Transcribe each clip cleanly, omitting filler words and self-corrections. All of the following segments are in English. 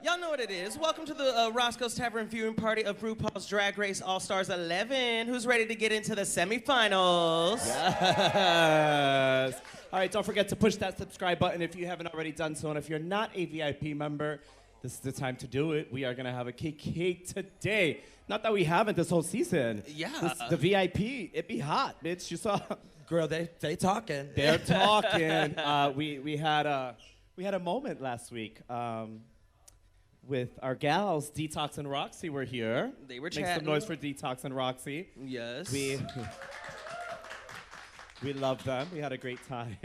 Y'all know what it is. Welcome to the Roscoe's Tavern viewing party of RuPaul's Drag Race All-Stars 11. Who's ready to get into the semifinals? Yes. All right, don't forget to push that subscribe button if you haven't already done so. And if you're not a VIP member, this is the time to do it. We are going to have a cake today. Not that we haven't this whole season. Yeah. The VIP, it be hot, bitch. You saw. Girl, they talking. They're talking. We had a moment last week. With our gals, Detox and Roxy were here. They were Make chatting. some noise for Detox and Roxy. Yes. We loved them. We had a great time.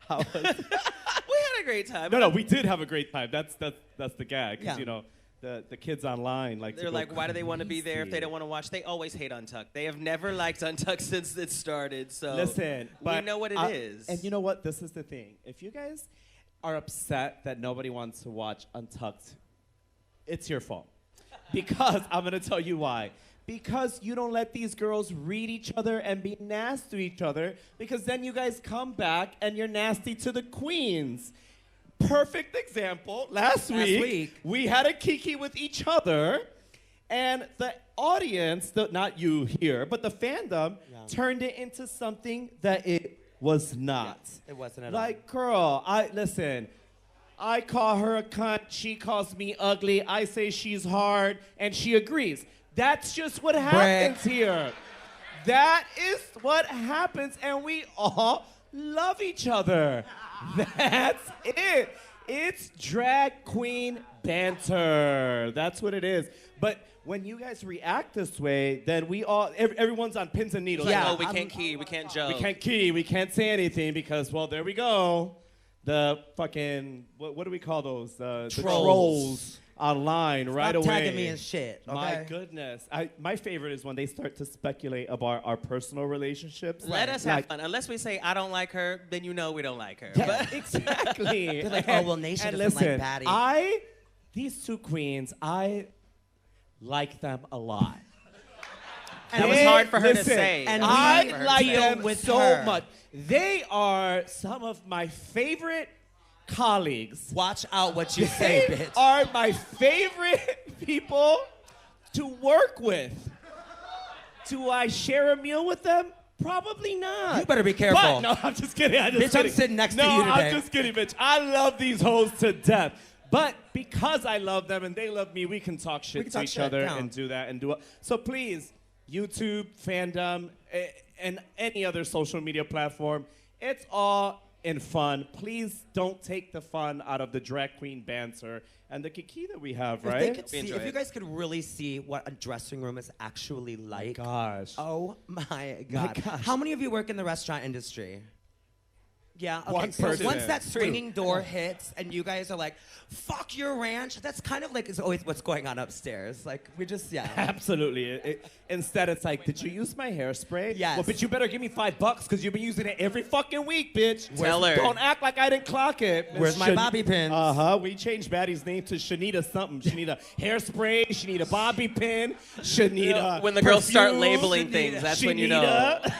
How was We had a great time. No, we did have a great time. That's the gag. Because, Yeah. you know, the kids online like to They're go like, why do they want to be there if they crazy. don't want to watch? They always hate Untucked. They have never liked Untucked since it started. So Listen, but we know what it is. And you know what? This is the thing. If you guys are upset that nobody wants to watch Untucked, it's your fault. Because I'm going to tell you why. Because you don't let these girls read each other and be nasty to each other, because then you guys come back and you're nasty to the queens. Perfect example. Last week, we had a kiki with each other, and the audience, not you here, but the fandom, turned it into something that it was not. It wasn't at all. Like, girl, listen. I call her a cunt, she calls me ugly, I say she's hard, and she agrees. That's just what happens here. That is what happens, and we all love each other. That's it. It's drag queen banter. That's what it is. But when you guys react this way, then everyone's on pins and needles. Like, we can't key, we can't joke. We can't key, we can't say anything because, well, there we go. The fucking, what do we call those? The trolls online right away. Stop tagging me in shit, okay? My goodness. My favorite is when they start to speculate about our personal relationships. Let us have fun. Unless we say, I don't like her, then you know we don't like her. Yeah, But exactly. They're like, oh, well, Naysha doesn't listen, like Batty. These two queens, I like them a lot. And it was hard for her to say. And I we like deal them with so her. much. They are some of my favorite colleagues. Watch out what you say, They bitch. are my favorite people to work with. Do I share a meal with them? Probably not. You better be careful. But, no, I'm just kidding. Bitch, I'm sitting next to you No, today. I'm just kidding, bitch. I love these hoes to death. But because I love them and they love me, we can talk shit to each other and do that and do it. So please, YouTube, fandom, and any other social media platform, it's all in fun. Please don't take the fun out of the drag queen banter and the kiki that we have, If right? they could see, if you guys could really see what a dressing room is actually like. Gosh. Oh my God. gosh. How many of you work in the restaurant industry? Yeah, okay. One So person. once that swinging door hits and you guys are like, fuck your ranch, that's kind of like is always what's going on upstairs. Like, we just, Absolutely. Instead, it's like, did you use my hairspray? Yes. Well, bitch, you better give me $5 because you've been using it every fucking week, bitch. Tell her. Don't act like I didn't clock it. Where's my bobby pins? We changed Batty's name to Shanita something. She need a hairspray. She need a bobby pin. Shanita. when the girls start perfume. labeling things, that's when you know. Shanita.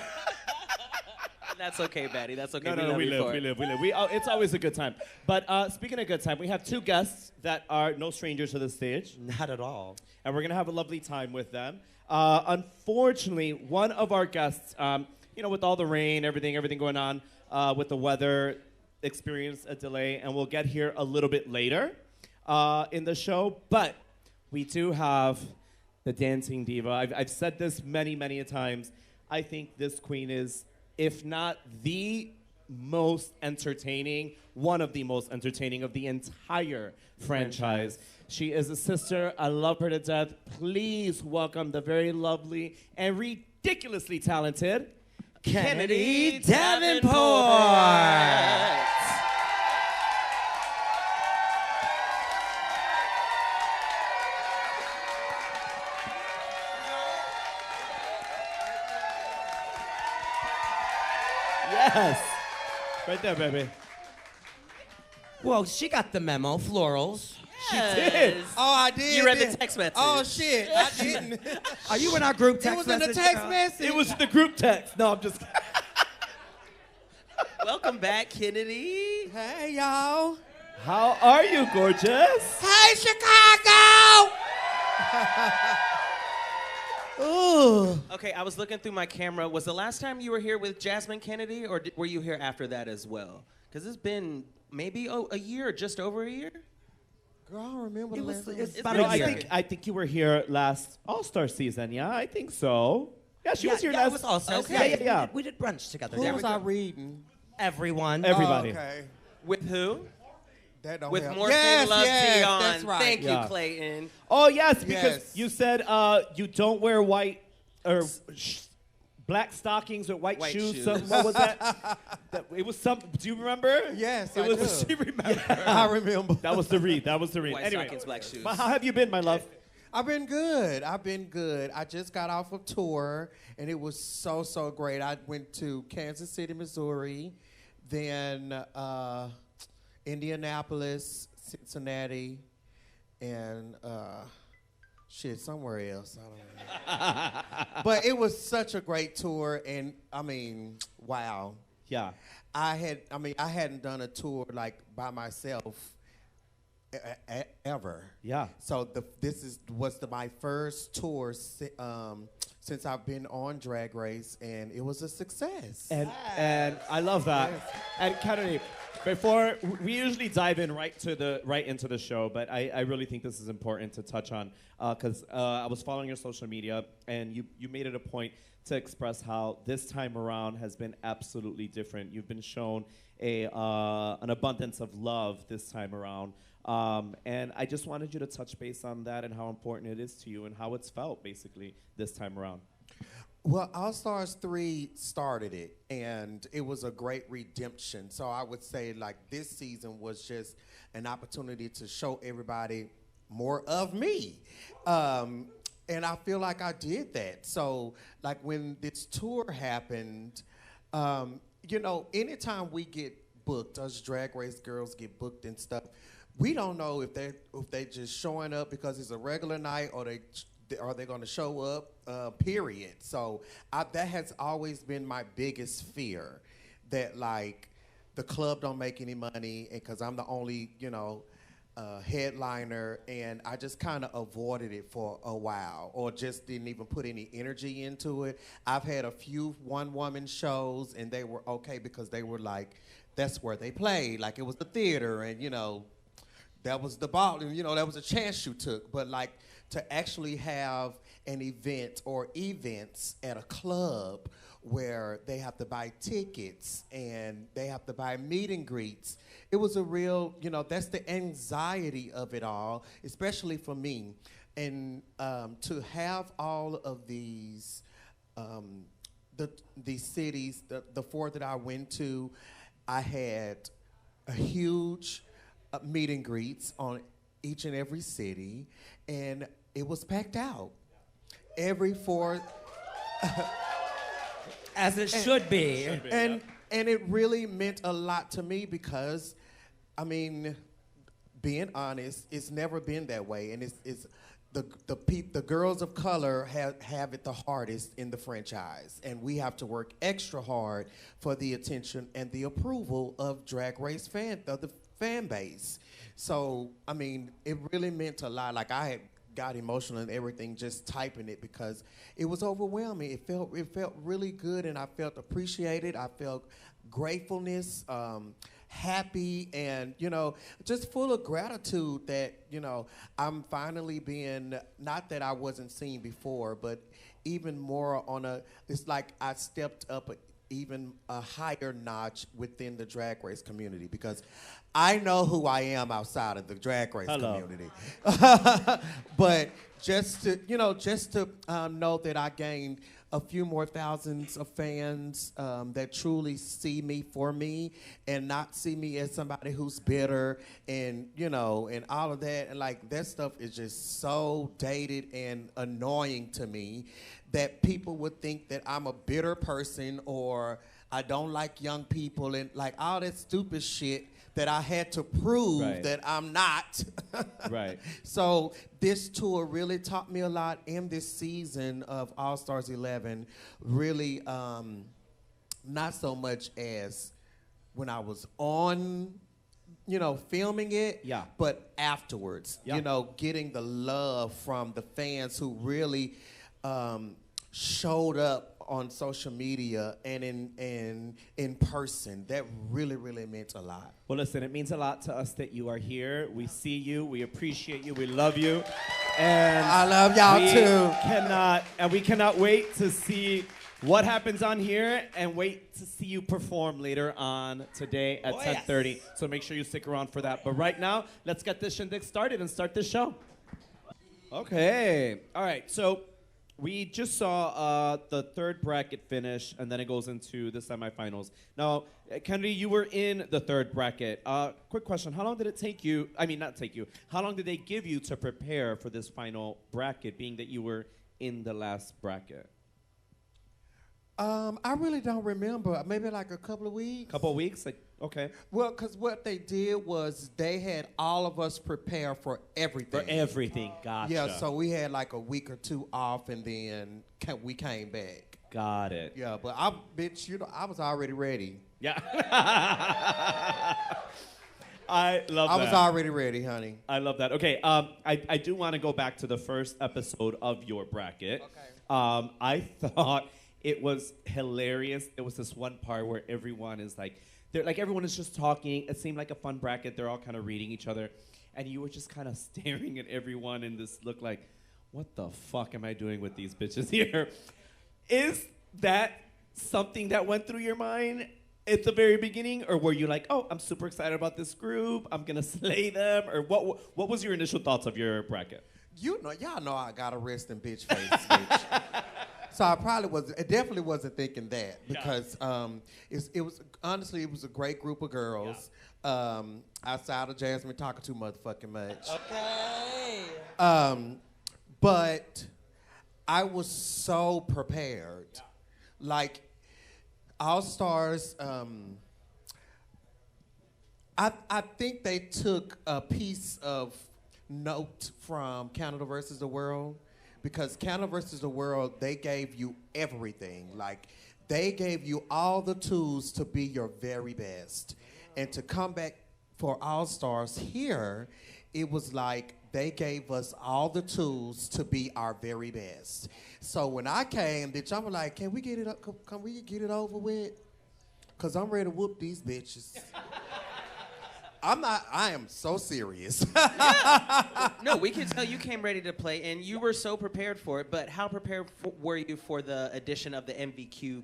That's okay, Batty. That's okay. No, we love live, you for we it. live. It's always a good time. But speaking of good time, we have two guests that are no strangers to the stage. Not at all. And we're going to have a lovely time with them. Unfortunately, one of our guests, with all the rain, everything going on with the weather, experienced a delay, and we'll get here a little bit later in the show. But we do have the dancing diva. I've said this many, many a times. I think this queen is, if not the most entertaining, one of the most entertaining of the entire franchise. She is a sister. I love her to death. Please welcome the very lovely and ridiculously talented Kennedy Davenport. Yes. Right there, baby. Well, she got the memo, florals. Did. Oh, I did. You read the then. text message. Oh shit, I didn't. Are you in our group It text was in the message, text girl? message. It was the group text. No, I'm just Welcome back, Kennedy. Hey y'all. How are you, gorgeous? Hey. Hey, Chicago! Ooh. Okay, I was looking through my camera. Was the last time you were here with Jasmine Kennedy, or were you here after that as well? Because it's been maybe a year, just over a year. Girl, I don't remember the last time. It's It's about been a a year. year. I think you were here last All-Star season. Yeah, I think so. Yeah, she was here it last. was also. Okay. Yeah. We did brunch together. Who didn't was we? I reading? Everyone. Everybody. Oh, okay. With who? That don't With help. Morphine Love yes, on. that's right. Thank you, Yeah. Clayton. Oh yes, because Yes. you said you don't wear white or black stockings with white White shoes. shoes. What was that? It was some. Do you remember? Yes, it I was. do. She remember. I remember. That was the read. That was the read. White Anyway, stockings, black shoes. but how have you been, my love? I've been good. I just got off of tour, and it was so great. I went to Kansas City, Missouri, then Indianapolis, Cincinnati, and somewhere else. I don't know. But it was such a great tour, and I mean, wow. Yeah. I hadn't done a tour like by myself ever. Yeah. So was my first tour since I've been on Drag Race, and it was a success. And I love that. And Kennedy, before we usually dive in right into the show, but I really think this is important to touch on because I was following your social media, and you made it a point to express how this time around has been absolutely different. You've been shown an abundance of love this time around. And I just wanted you to touch base on that and how important it is to you and how it's felt basically this time around. Well, All Stars 3 started it, and it was a great redemption. So I would say, like, this season was just an opportunity to show everybody more of me. And I feel like I did that. So, like, when this tour happened, anytime we get booked, us Drag Race girls get booked and stuff, we don't know if they just showing up because it's a regular night or are they going to show up, period. So that has always been my biggest fear, that like the club don't make any money and because I'm the only, headliner, and I just kind of avoided it for a while or just didn't even put any energy into it. I've had a few one-woman shows and they were okay because they were like, that's where they played. Like it was the theater and, that was the ball, and that was a chance you took. But like to actually have an event or events at a club where they have to buy tickets and they have to buy meet and greets, it was a real, that's the anxiety of it all, especially for me. And to have all of these, these cities, the four that I went to, I had a huge meet and greets on each and every city, and it was packed out. Every four, As it should be. and it really meant a lot to me because, I mean, being honest, it's never been that way, and it's the girls of color have it the hardest in the franchise, and we have to work extra hard for the attention and the approval of Drag Race the fan base. So, I mean, it really meant a lot. Like I had got emotional and everything just typing it because it was overwhelming. It felt really good, and I felt appreciated. I felt gratefulness, happy, and just full of gratitude that I'm finally being, not that I wasn't seen before, but even more it's like I stepped up even a higher notch within the Drag Race community because I know who I am outside of the Drag Race community. But just to know that I gained a few more thousands of fans that truly see me for me and not see me as somebody who's bitter and and all of that, and like that stuff is just so dated and annoying to me that people would think that I'm a bitter person or I don't like young people and like all that stupid shit that I had to prove that I'm not. Right. So this tour really taught me a lot, and this season of All Stars 11 really, not so much as when I was on, filming it. Yeah. But afterwards, Yeah. getting the love from the fans who really showed up on social media and in person. That really, really meant a lot. Well, listen, it means a lot to us that you are here. We see you. We appreciate you. We love you. And I love y'all too. We cannot wait to see what happens on here and wait to see you perform later on today at 10:30. Yes. So make sure you stick around for that. But right now, let's get this shindig started and start this show. Okay. All right. So we just saw the third bracket finish, and then it goes into the semifinals. Now, Kennedy, you were in the third bracket. Quick question. How long did it take you? I mean, not take you. How long did they give you to prepare for this final bracket, being that you were in the last bracket? I really don't remember. Maybe like a couple of weeks. Couple of weeks? Okay. Well, because what they did was they had all of us prepare for everything. For everything. Gotcha. Yeah, so we had like a week or two off, and then we came back. Got it. Yeah, but I was already ready. Yeah. I love that. I was already ready, honey. I love that. Okay, I do want to go back to the first episode of your bracket. Okay. I thought it was hilarious. It was this one part where everyone is everyone is just talking. It seemed like a fun bracket. They're all kind of reading each other. And you were just kind of staring at everyone in this look like, what the fuck am I doing with these bitches here? Is that something that went through your mind at the very beginning? Or were you like, oh, I'm super excited about this group. I'm going to slay them? Or what was your initial thoughts of your bracket? Y'all know I got a resting bitch face, bitch. So I definitely wasn't thinking that because it was a great group of girls. Yeah. Outside of Jasmine talking too motherfucking much. Okay. But I was so prepared. Yeah. Like All Stars, I think they took a piece of note from Canada versus the World. Because Canada versus the World, they gave you everything. Like, they gave you all the tools to be your very best. And to come back for All Stars here, it was like they gave us all the tools to be our very best. So when I came, bitch, I'm like, can we get it up? Can we get it over with? Because I'm ready to whoop these bitches. I am so serious. No, we can tell you came ready to play, and you were so prepared for it, but how prepared were you for the addition of the MVQ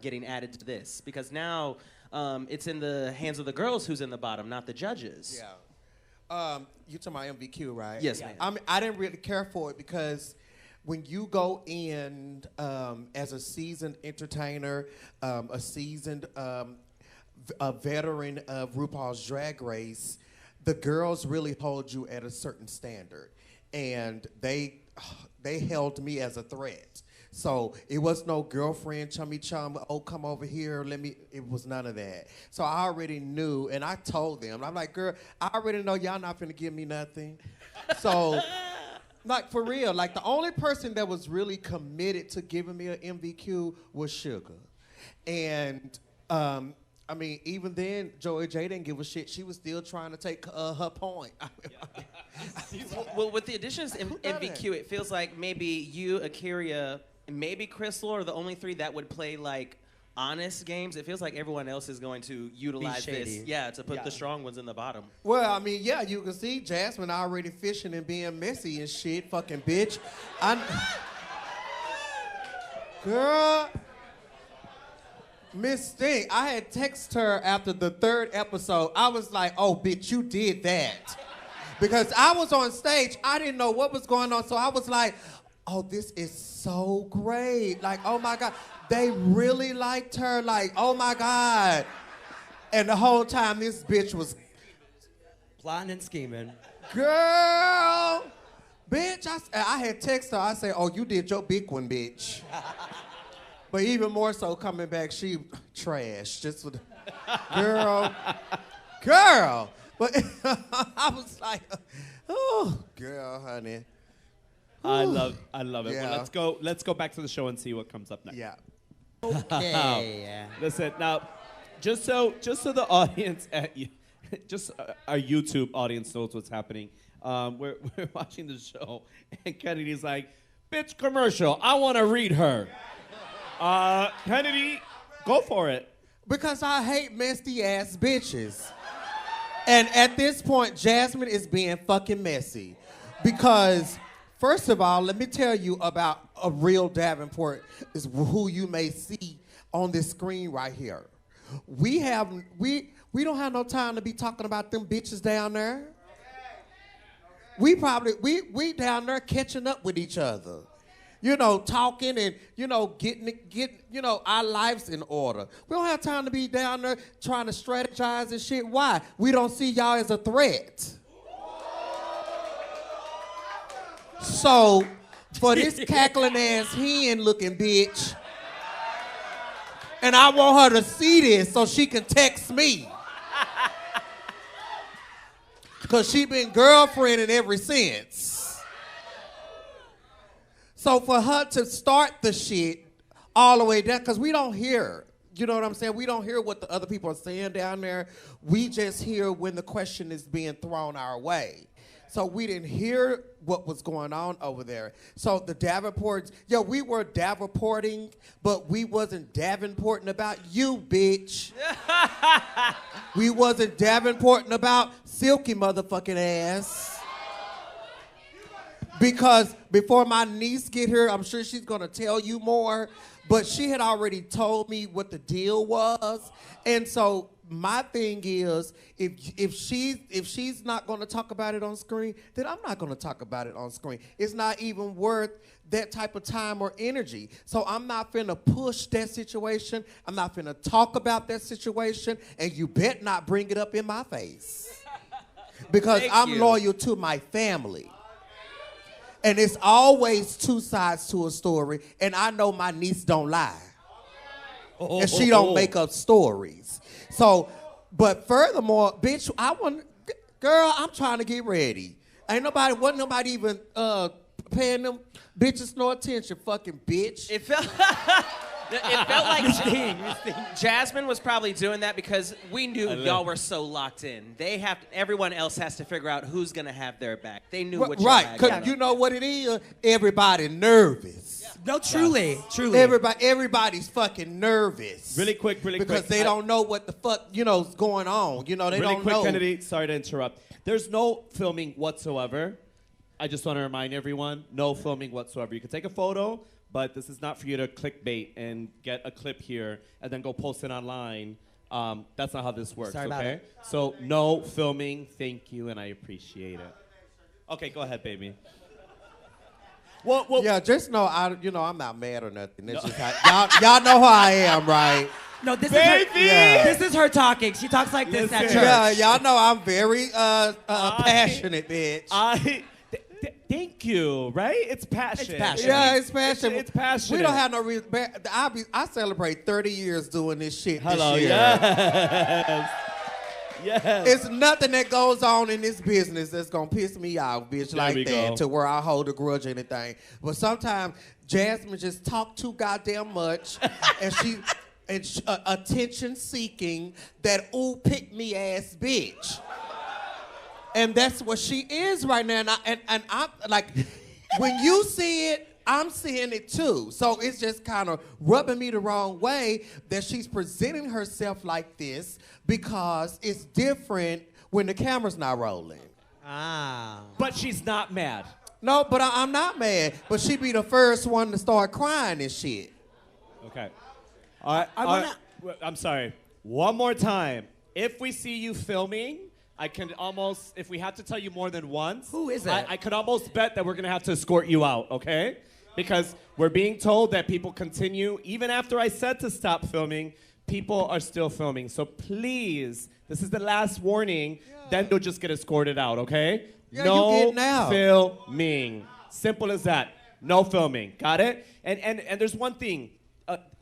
getting added to this? Because now it's in the hands of the girls who's in the bottom, not the judges. Yeah. You're talking about MVQ, right? Yes, ma'am. I didn't really care for it because when you go in as a seasoned entertainer, a seasoned a veteran of RuPaul's Drag Race, the girls really hold you at a certain standard, and they held me as a threat. So it was no girlfriend chummy chum. Oh, come over here. It was none of that. So I already knew, and I told them. I'm like, girl, I already know y'all not finna give me nothing. So, like for real, like the only person that was really committed to giving me an MVQ was Sugar, and I mean, even then, Joey J didn't give a shit. She was still trying to take her point. Well, with the additions in MVQ, it feels like maybe you, Akira, and maybe Crystal are the only three that would play like honest games. It feels like everyone else is going to utilize this, to put the strong ones in the bottom. Well, I mean, yeah, you can see Jasmine already fishing and being messy and shit, fucking bitch. Girl. Miss Sting, I had texted her after the third episode. I was like, oh, bitch, you did that. Because I was on stage. I didn't know what was going on. So I was like, oh, this is so great. Like, oh, my God. They really liked her. Like, oh, my God. And the whole time, this bitch was plotting and scheming. Girl. Bitch, I had texted her. I said, oh, you did your big one, bitch. But even more so coming back, she trash. Just with, girl. But I was like, oh, girl, honey. I love it. Yeah. Well, let's go back to the show and see what comes up next. Yeah. Okay. Listen, now, just so the audience just our YouTube audience knows what's happening. We're watching the show, and Kennedy's like, "Bitch, commercial. I want to read her." Kennedy, go for it. Because I hate messy ass bitches. And at this point, Jasmine is being fucking messy. Because, first of all, let me tell you about a real Davenport is who you may see on this screen right here. We don't have no time to be talking about them bitches down there. We down there catching up with each other. You know, talking and, you know, getting our lives in order. We don't have time to be down there trying to strategize and shit. Why? We don't see y'all as a threat. So, for this cackling ass hen looking bitch, and I want her to see this so she can text me. Cause she been girlfriending ever since. So for her to start the shit all the way down, because we don't hear, you know what I'm saying? We don't hear what the other people are saying down there. We just hear when the question is being thrown our way. So we didn't hear what was going on over there. So the Davenports, we were Davenporting, but we wasn't Davenporting about you, bitch. We wasn't Davenporting about Silky motherfucking ass. Because before my niece get here, I'm sure she's gonna tell you more, but she had already told me what the deal was. And so my thing is, if she's not gonna talk about it on screen, then I'm not gonna talk about it on screen. It's not even worth that type of time or energy. So I'm not finna push that situation. I'm not finna talk about that situation, and you bet not bring it up in my face. Because I'm loyal to my family. And it's always two sides to a story, and I know my niece don't lie. And she don't make up stories. So, but furthermore, bitch, girl, I'm trying to get ready. Wasn't nobody even paying them bitches no attention, fucking bitch. It felt like Jasmine was probably doing that because we knew y'all were so locked in. Everyone else has to figure out who's gonna have their back. They knew what y'all had. Right, because you know what it is? Everybody nervous. Yeah. No, truly. Everybody's fucking nervous. Really quick. Because they don't know what the fuck, is going on. They don't know. Really quick, Kennedy, sorry to interrupt. There's no filming whatsoever. I just want to remind everyone, no filming whatsoever. You can take a photo, but this is not for you to clickbait and get a clip here and then go post it online. That's not how this works, okay? So no filming, thank you, and I appreciate it. Okay, go ahead, baby. Well, yeah, just know I'm not mad or nothing. It's just y'all know who I am, right? No, this baby! This is her talking. She talks like this at church. Yeah, y'all know I'm very passionate, bitch. Thank you, right? It's passion. Yeah, it's passion. It's passionate. We don't have no reason. I celebrate 30 years doing this shit this year. Yes. Yes. It's nothing that goes on in this business that's gonna piss me off, bitch, like that, to where I hold a grudge or anything. But sometimes Jasmine just talk too goddamn much, and attention seeking, that pick me ass bitch. And that's what she is right now. And I'm like, when you see it, I'm seeing it too. So it's just kind of rubbing me the wrong way that she's presenting herself like this because it's different when the camera's not rolling. But she's not mad. No, but I'm not mad. But she be the first one to start crying and shit. Okay. All right. I'm sorry. One more time. If we see you filming, I can almost, if we have to tell you more than once. Who is it? I could almost bet that we're going to have to escort you out, okay? Because we're being told that people continue, even after I said to stop filming, people are still filming. So please, this is the last warning, then they'll just get escorted out, okay? Yeah, no you getting out. filming. Simple as that. No filming. Got it? And there's one thing.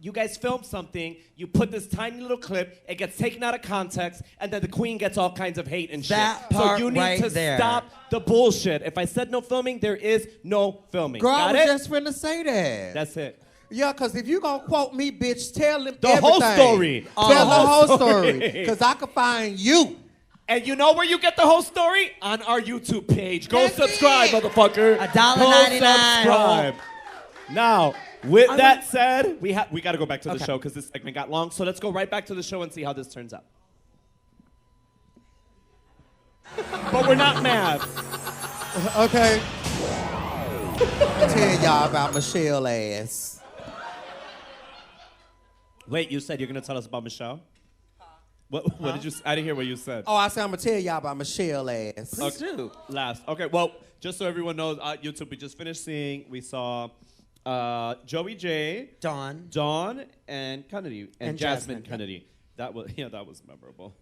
You guys film something, you put this tiny little clip, it gets taken out of context, and then the queen gets all kinds of hate and shit. So you need to stop the bullshit. If I said no filming, there is no filming. Girl, Got I was it? just finna say that. That's it. Yeah, because if you gonna quote me, bitch, tell them The everything. whole story. Tell the whole story. Because I can find you. And you know where you get the whole story? On our YouTube page. Go That's subscribe, it. motherfucker. $1.99. Go subscribe. Now, with that said, we got to go back to the show because this segment got long. So let's go right back to the show and see how this turns out. But we're not mad. Okay. I'll tell y'all about Michelle ass. Wait, you said you're going to tell us about Michelle? What did you say? I didn't hear what you said. Oh, I said I'm going to tell y'all about Michelle ass. Please do. Last. Okay, well, just so everyone knows, YouTube, we just finished seeing, we saw Joey J, Dawn, and Kennedy, and Jasmine Kennedy. That was memorable.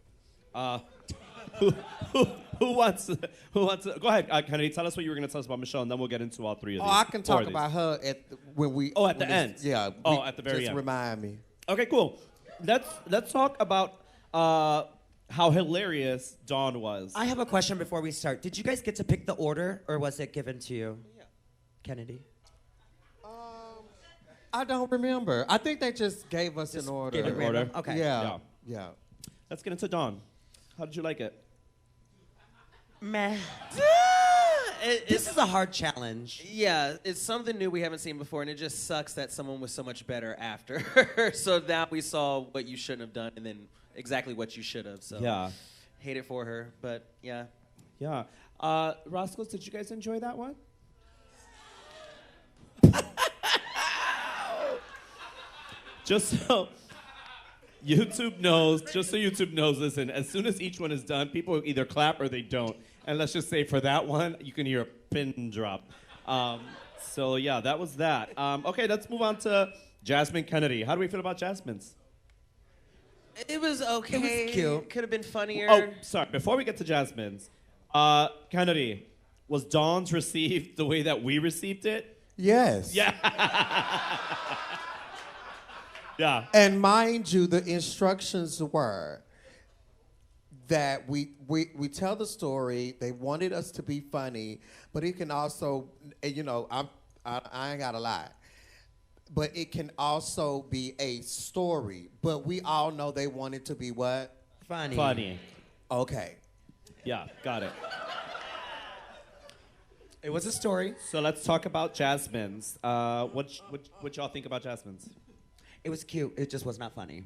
Who wants to, go ahead, Kennedy, tell us what you were going to tell us about Michelle, and then we'll get into all three of these. Oh, I can talk about her when we... Oh, at the end? Yeah. At the very just end. Just remind me. Okay, cool. Let's talk about how hilarious Dawn was. I have a question before we start. Did you guys get to pick the order, or was it given to you? Yeah. Kennedy? I don't remember. I think they just gave us an order. Gave it random? Okay. Yeah. Let's get into Dawn. How did you like it? Meh. This is a hard challenge. Yeah, it's something new we haven't seen before, and it just sucks that someone was so much better after. So now we saw what you shouldn't have done, and then exactly what you should have. So Yeah. hate it for her, but yeah. Yeah. Roscoe, did you guys enjoy that one? Just so YouTube knows, listen, as soon as each one is done, people either clap or they don't. And let's just say for that one, you can hear a pin drop. So yeah, that was that. Okay, let's move on to Jasmine Kennedy. How do we feel about Jasmine's? It was okay. It was cute. Could have been funnier. Oh, sorry. Before we get to Jasmine's, Kennedy, was Dawn's received the way that we received it? Yes. Yeah. Yeah. And mind you, the instructions were that we tell the story. They wanted us to be funny, but it can also, you know, I ain't gotta lie, but it can also be a story. But we all know they wanted to be what? Funny. Okay. Yeah, got it. It was a story. So let's talk about Jasmine's. What y'all think about Jasmine's? It was cute. It just was not funny.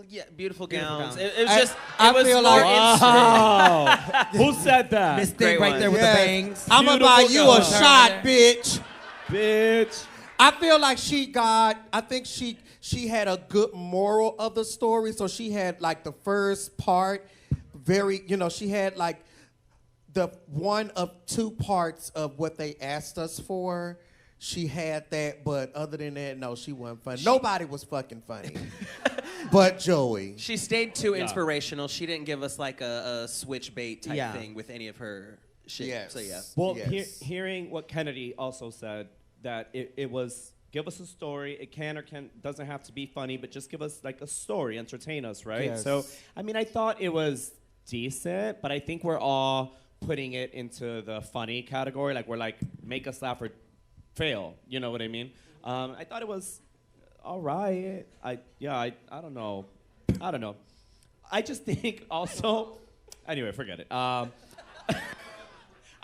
Yeah, beautiful gowns. gowns. It was just. I It was feel more like- Wow. Who said that? Miss Great Thing right one. there with Yes. the bangs. I'm gonna buy you a Beautiful shot, girl. bitch. Bitch. I feel like I think she had a good moral of the story. So she had like the first part, she had like the one of two parts of what they asked us for. She had that, but other than that, no, she wasn't funny. Nobody was fucking funny, but Joey. She stayed too Yeah. inspirational. She didn't give us like a switch bait type Yeah. thing with any of her shit. Yes. So yeah. Well, Yes. hearing what Kennedy also said, that it was give us a story. It doesn't have to be funny, but just give us like a story, entertain us, right? Yes. So, I mean, I thought it was decent, but I think we're all putting it into the funny category. Like we're like, make us laugh or fail. You know what I mean? I thought it was all right. I don't know. I just think also. Anyway, forget it.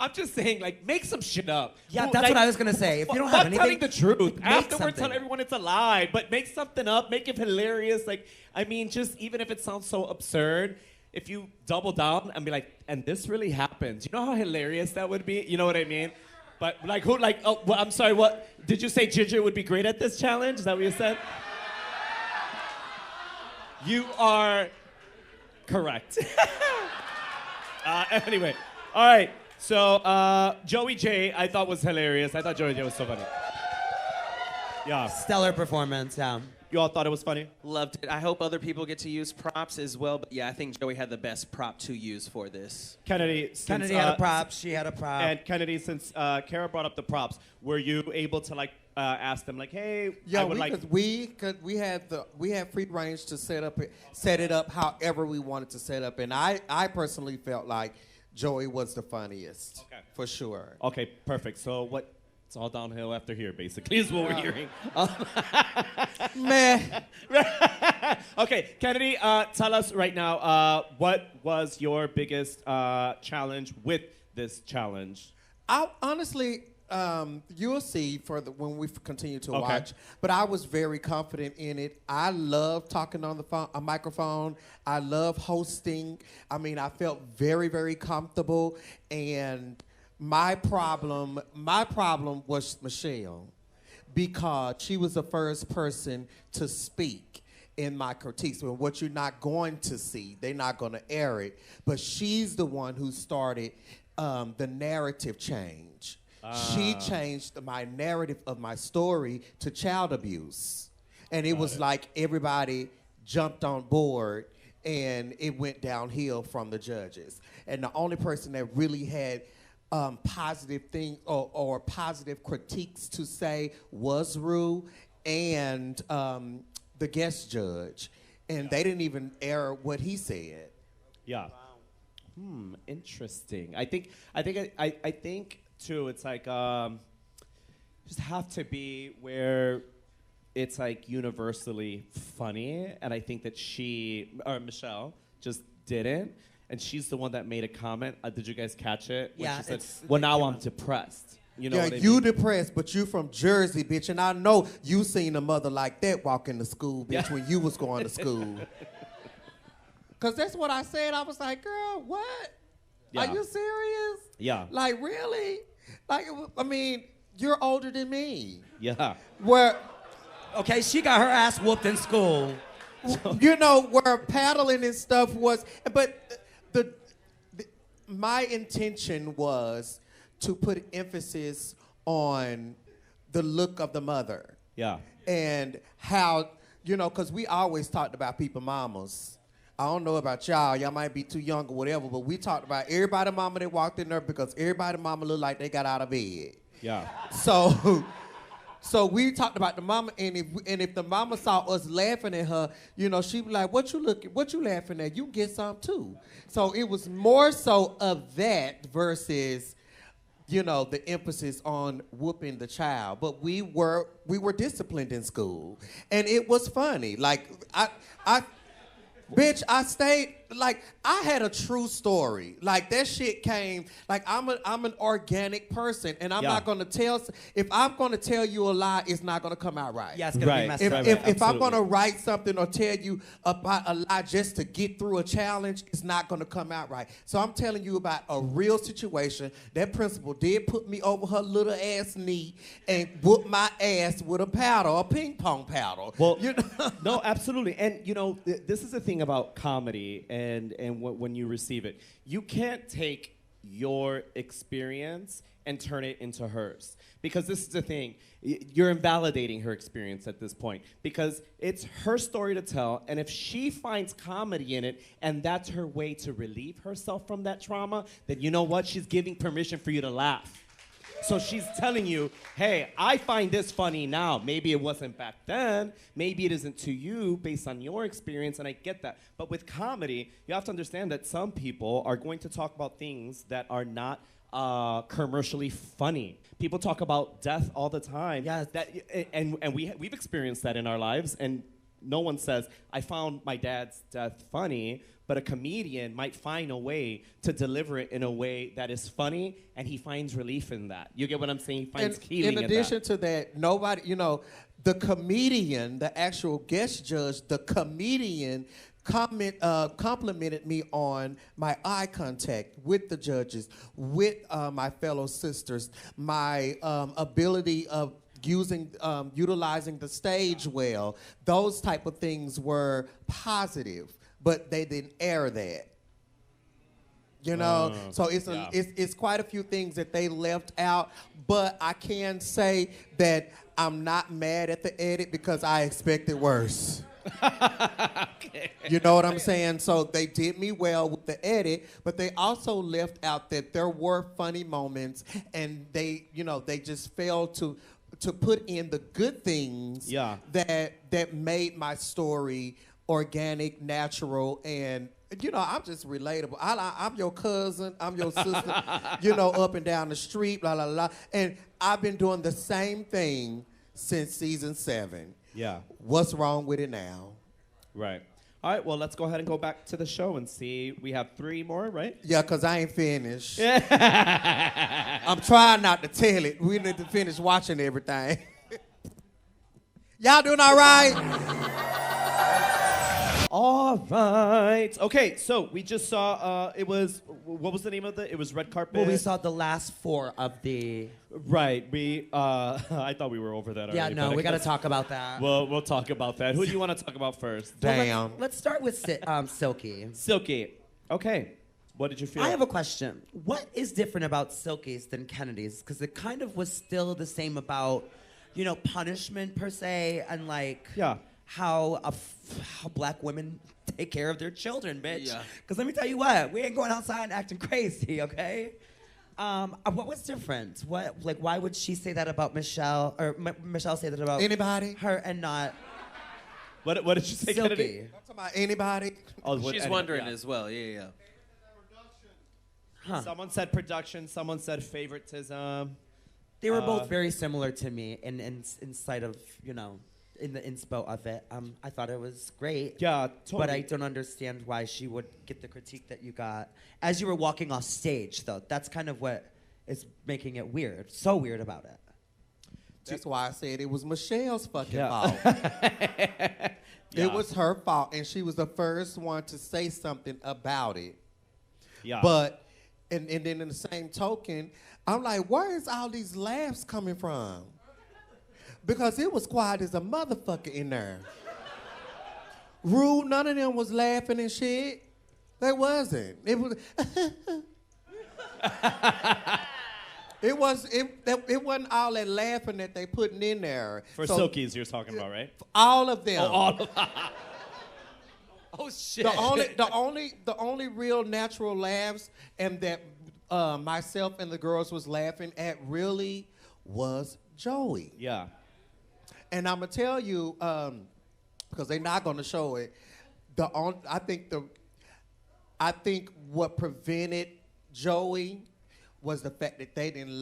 I'm just saying, like, make some shit up. Yeah, Who- that's like, what I was gonna say. If you don't fuck have anything, telling the truth. make Afterwards, something. tell everyone it's a lie. But make something up. Make it hilarious. Like, I mean, just even if it sounds so absurd, if you double down and be like, and this really happens. You know how hilarious that would be? You know what I mean? But like, who? Like, oh, well, I'm sorry. What did you say? Ginger would be great at this challenge? Is that what you said? You are correct. Anyway, all right. So Joey J, I thought was hilarious. I thought Joey J was so funny. Yeah. Stellar performance, yeah. You all thought it was funny? Loved it. I hope other people get to use props as well. But yeah, I think Joey had the best prop to use for this. Kennedy. Kennedy had a prop. She had a prop. And Kennedy, since Kara brought up the props, were you able to like ask them like, hey, Yeah, I would like. we had free range to set it up however we wanted to set up, and I personally felt like Joey was the funniest, Okay. for sure. Okay, perfect. So what It's all downhill after here, basically, is what we're hearing. Meh. Okay, Kennedy, tell us right now, what was your biggest challenge with this challenge? I honestly, you'll see when we continue to watch. But I was very confident in it. I love talking on the phone, a microphone. I love hosting. I mean, I felt very, very comfortable. And my problem was Michelle, because she was the first person to speak in my critiques. Well, what you're not going to see, they're not going to air it. But she's the one who started the narrative change. She changed my narrative of my story to child abuse. And it was like everybody jumped on board and it went downhill from the judges. And the only person that really had positive things or positive critiques to say was Ru and the guest judge. And they didn't even air what he said. Yeah. Interesting. I think too, it's like just have to be where it's like universally funny, and I think that Michelle just didn't, and she's the one that made a comment. Did you guys catch it? When Yeah. she said, well, now I'm depressed. You know Yeah, what I you mean? depressed, but you from Jersey, bitch, and I know you seen a mother like that walk into school, bitch, when you was going to school. Cause that's what I said. I was like, girl, what? Yeah. Are you serious? Yeah. Like, really? Like, I mean, you're older than me. Yeah. Where, Okay, she got her ass whooped in school. you know, where paddling and stuff was, but my intention was to put emphasis on the look of the mother. Yeah. And how, you know, because we always talked about people mamas. I don't know about y'all. Y'all might be too young or whatever, but we talked about everybody mama that walked in there because everybody mama looked like they got out of bed. Yeah. So we talked about the mama, and if the mama saw us laughing at her, you know, she'd be like, what you laughing at? You get some too. So it was more so of that versus, you know, the emphasis on whooping the child. But we were disciplined in school, and it was funny. Like bitch, I stayed, like, I had a true story. Like, that shit came, like, I'm an organic person, and I'm not gonna if I'm gonna tell you a lie, it's not gonna come out right. Yeah, it's gonna be messed up. If I'm gonna write something or tell you about a lie just to get through a challenge, it's not gonna come out right. So I'm telling you about a real situation. That principal did put me over her little ass knee and whooped my ass with a paddle, a ping pong paddle. Well, you know? no, absolutely. And, you know, this is the thing about comedy and when you receive it. You can't take your experience and turn it into hers. Because this is the thing. You're invalidating her experience at this point. Because it's her story to tell, and if she finds comedy in it, and that's her way to relieve herself from that trauma, then you know what? She's giving permission for you to laugh. So she's telling you, hey, I find this funny now. Maybe it wasn't back then. Maybe it isn't to you based on your experience, and I get that. But with comedy, you have to understand that some people are going to talk about things that are not commercially funny. People talk about death all the time. Yeah. And we've experienced that in our lives, and no one says, I found my dad's death funny, but a comedian might find a way to deliver it in a way that is funny, and he finds relief in that. You get what I'm saying? He finds healing in that. In addition to that, nobody, you know, the comedian, the actual guest judge, the comedian complimented me on my eye contact with the judges, with my fellow sisters, my ability of utilizing the stage well. Those type of things were positive, but they didn't air that. You know, so it's quite a few things that they left out, but I can say that I'm not mad at the edit because I expected worse. Okay. You know what I'm saying? So they did me well with the edit, but they also left out that there were funny moments, and they just failed to put in the good things that made my story organic, natural, and You know, I'm just relatable. I'm your cousin. I'm your sister. You know, up and down the street, blah, blah, blah. And I've been doing the same thing since season 7. Yeah. What's wrong with it now? Right. All right, well, let's go ahead and go back to the show and see. We have 3 more, right? Yeah, because I ain't finished. I'm trying not to tell it. We need to finish watching everything. Y'all doing all right? All right. Okay, so we just saw, what was the name of it? It was Red Carpet? Well, we saw the last 4 of the... Right, I thought we were over that already. Yeah, no, but we got to talk about that. Well, we'll talk about that. Who do you want to talk about first? Damn. Let's start with Silky. Silky. Okay. What did you feel? I have a question. What is different about Silky's than Kennedy's? Because it kind of was still the same about, you know, punishment per se, and like how black women take care of their children, bitch. Yeah. Because let me tell you what, we ain't going outside and acting crazy, okay? What was different? Why would she say that about Michelle, or Michelle say that about anybody? Her and not What did she say, Silky? Kennedy? I'm talking about anybody. Oh, She's wondering as well. Yeah. Huh. Someone said production. Someone said favoritism. They were both very similar to me in sight of, you know, in the inspo of it. I thought it was great. Yeah, totally. But I don't understand why she would get the critique that you got as you were walking off stage, though. That's kind of what is making it weird. So weird about it. That's why I said it was Michelle's fucking Yeah. fault. Yeah. It was her fault, and she was the first one to say something about it. Yeah. But, and then in the same token, I'm like, where is all these laughs coming from? Because it was quiet as a motherfucker in there. Rude, none of them was laughing and shit. They wasn't. It was. It wasn't all that laughing that they putting in there. For Silkies, you're talking about, right? All of them. Oh, all of Oh, shit. The only real natural laughs and that myself and the girls was laughing at really was Joey. Yeah. And I'm gonna tell you, because they're not gonna show it. I think what prevented Joey was the fact that they didn't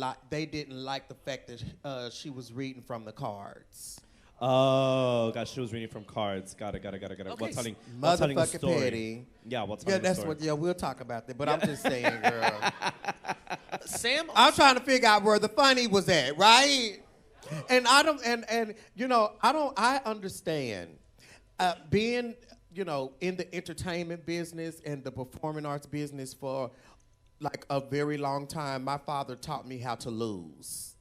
like the fact that she was reading from the cards. Oh, gosh, she was reading from cards. Got it. Okay. While telling a Motherfucking story. petty. Yeah, while telling a that's story. what. Yeah, we'll talk about that. But I'm just saying, girl. Sam. I'm trying to figure out where the funny was at, right? And I don't. And you know, I understand being, you know, in the entertainment business and the performing arts business for like a very long time. My father taught me how to lose.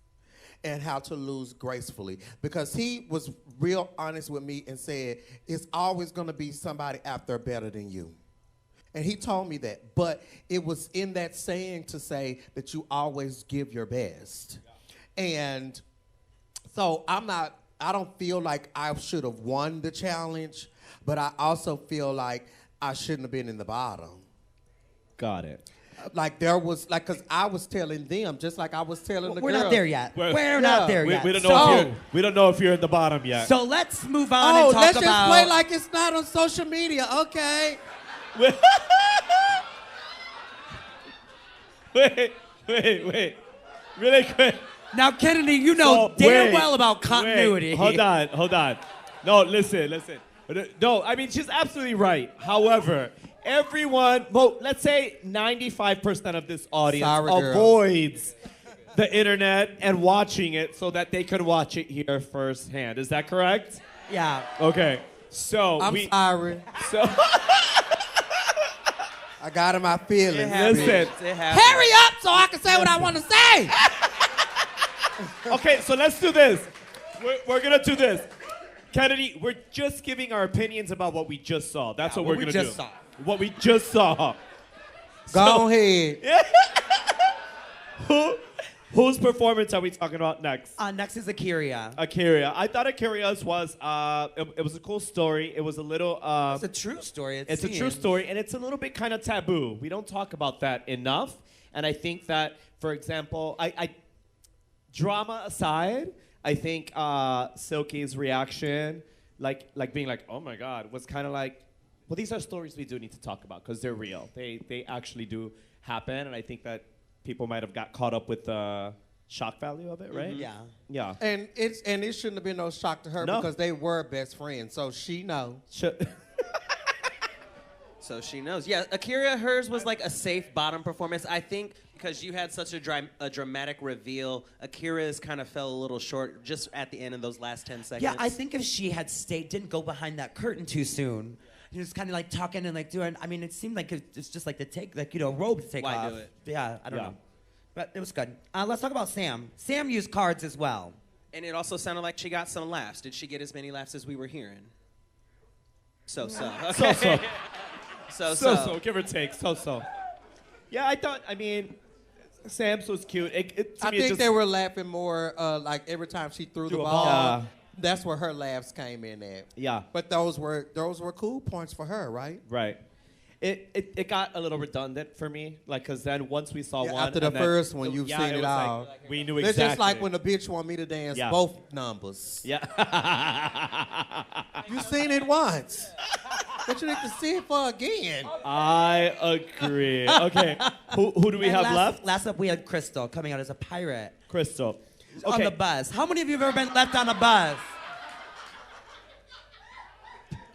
And how to lose gracefully. Because he was real honest with me and said, it's always gonna be somebody out there better than you. And he told me that. But it was in that saying to say that you always give your best. Yeah. And so I don't feel like I should have won the challenge, but I also feel like I shouldn't have been in the bottom. Got it. Like there was, like, cause I was telling them, just like I was telling the We're girls. not there yet. We're Yeah. not there yet. We don't know we don't know if you're in the bottom yet. So let's move on Oh, and talk let's about... just play like it's not on social media, okay? Wait. Really quick. Now, Kennedy, you know damn well about continuity. Hold on. No, listen. No, I mean, she's absolutely right. However, everyone, well, let's say 95% of this audience avoids the internet and watching it so that they can watch it here firsthand. Is that correct? Yeah. Okay. So I'm sorry. So I got in my feelings. listen. Hurry up so I can say what I want to say. Okay, so let's do this. We're gonna do this. Kennedy, we're just giving our opinions about what we just saw. That's what we're gonna do. What we just saw. Go ahead. Whose performance are we talking about next? Next is Akira. Akira. I thought Akira's was it was a cool story. It was a little It's a true story. It's a true story, and it's a little bit kind of taboo. We don't talk about that enough, and I think that, for example, I drama aside, I think Silky's reaction, like being like, "Oh my God," was kind of like, Well, these are stories we do need to talk about because they're real. They actually do happen, and I think that people might have got caught up with the shock value of it, right? Yeah. Yeah. And it shouldn't have been no shock to her because they were best friends, so she know. So she knows. Yeah, Akira, hers was like a safe bottom performance. I think because you had such a dramatic reveal, Akira's kind of fell a little short just at the end in those last 10 seconds. Yeah, I think if she had didn't go behind that curtain too soon, he was kind of like talking and like doing. I mean, it seemed like it's just like a robe to take off. Why do it? Yeah, I don't know, but it was good. Let's talk about Sam. Sam used cards as well, and it also sounded like she got some laughs. Did she get as many laughs as we were hearing? Okay. So, give or take, so. Yeah, I mean, Sam's was cute. I think they were laughing more like every time she threw the ball. That's where her laughs came in at. Yeah. But those were cool points for her, right? Right. It got a little redundant for me, like, because then once we saw one. After the first one, you've seen it all. Like, we knew exactly. It's just like when a bitch want me to dance both numbers. Yeah. You seen it once. But you need to see it for again. I agree. Okay. Who do we have left? Last up, we had Crystal coming out as a pirate. Crystal. Okay. On the bus. How many of you have ever been left on a bus?